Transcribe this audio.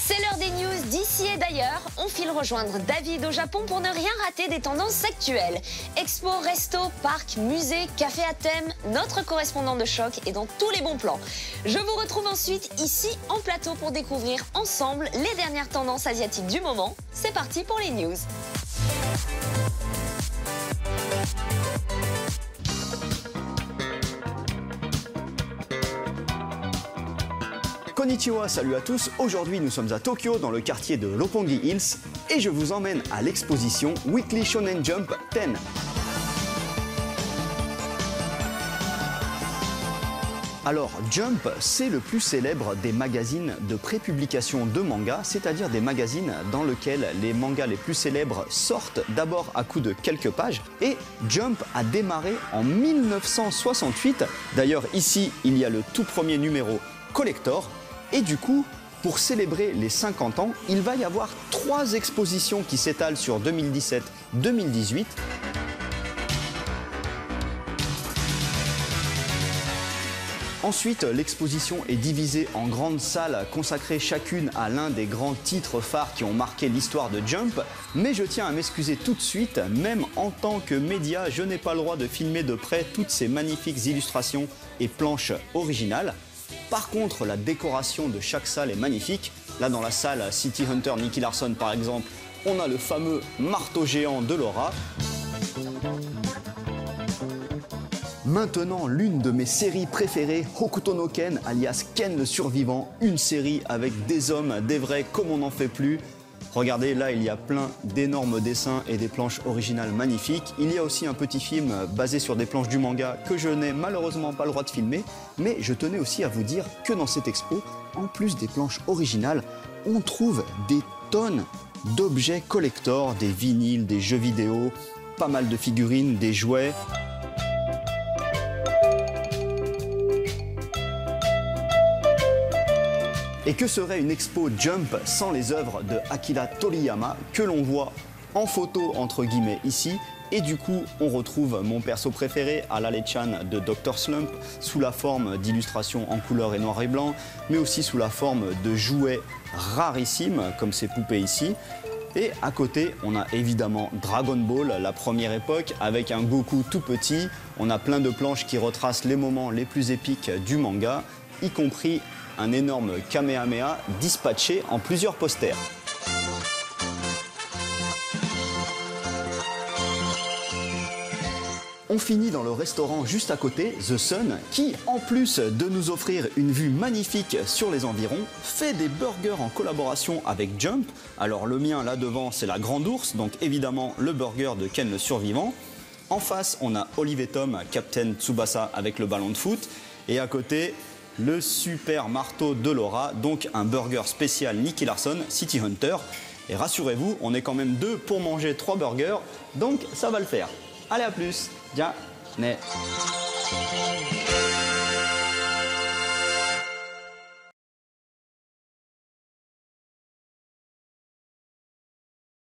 C'est l'heure des news d'ici et d'ailleurs. On file rejoindre David au Japon pour ne rien rater des tendances actuelles. Expo, resto, parc, musée, café à thème, notre correspondant de choc est dans tous les bons plans. Je vous retrouve ensuite ici en plateau pour découvrir ensemble les dernières tendances asiatiques du moment. C'est parti pour les news. Konnichiwa, salut à tous. Aujourd'hui, nous sommes à Tokyo, dans le quartier de Roppongi Hills, et je vous emmène à l'exposition Weekly Shonen Jump 10. Alors, Jump, c'est le plus célèbre des magazines de prépublication de manga, c'est-à-dire des magazines dans lesquels les mangas les plus célèbres sortent d'abord à coup de quelques pages. Et Jump a démarré en 1968. D'ailleurs, ici, il y a le tout premier numéro collector. Et du coup, pour célébrer les 50 ans, il va y avoir 3 expositions qui s'étalent sur 2017-2018. Ensuite, l'exposition est divisée en grandes salles consacrées chacune à l'un des grands titres phares qui ont marqué l'histoire de Jump. Mais je tiens à m'excuser tout de suite, même en tant que média, je n'ai pas le droit de filmer de près toutes ces magnifiques illustrations et planches originales. Par contre, la décoration de chaque salle est magnifique. Là, dans la salle City Hunter Nicky Larson, par exemple, on a le fameux marteau géant de Laura. Maintenant, l'une de mes séries préférées, Hokuto no Ken, alias Ken le survivant, une série avec des hommes, des vrais, comme on n'en fait plus. Regardez, là, il y a plein d'énormes dessins et des planches originales magnifiques. Il y a aussi un petit film basé sur des planches du manga que je n'ai malheureusement pas le droit de filmer. Mais je tenais aussi à vous dire que dans cette expo, en plus des planches originales, on trouve des tonnes d'objets collector, des vinyles, des jeux vidéo, pas mal de figurines, des jouets. Et que serait une expo Jump sans les œuvres de Akira Toriyama que l'on voit en photo entre guillemets ici. Et du coup, on retrouve mon perso préféré, Arale-chan de Dr Slump, sous la forme d'illustrations en couleur et noir et blanc, mais aussi sous la forme de jouets rarissimes, comme ces poupées ici. Et à côté, on a évidemment Dragon Ball, la première époque, avec un Goku tout petit. On a plein de planches qui retracent les moments les plus épiques du manga, y compris un énorme Kamehameha dispatché en plusieurs posters. On finit dans le restaurant juste à côté, The Sun, qui, en plus de nous offrir une vue magnifique sur les environs, fait des burgers en collaboration avec Jump. Alors le mien là devant, c'est la Grande Ourse, donc évidemment le burger de Ken le survivant. En face, on a Olive et Tom, Captain Tsubasa avec le ballon de foot. Et à côté, le super marteau de Laura, donc un burger spécial Nicky Larson, City Hunter. Et rassurez-vous, on est quand même 2 pour manger 3 burgers, donc ça va le faire. Allez, à plus. Ja, ne.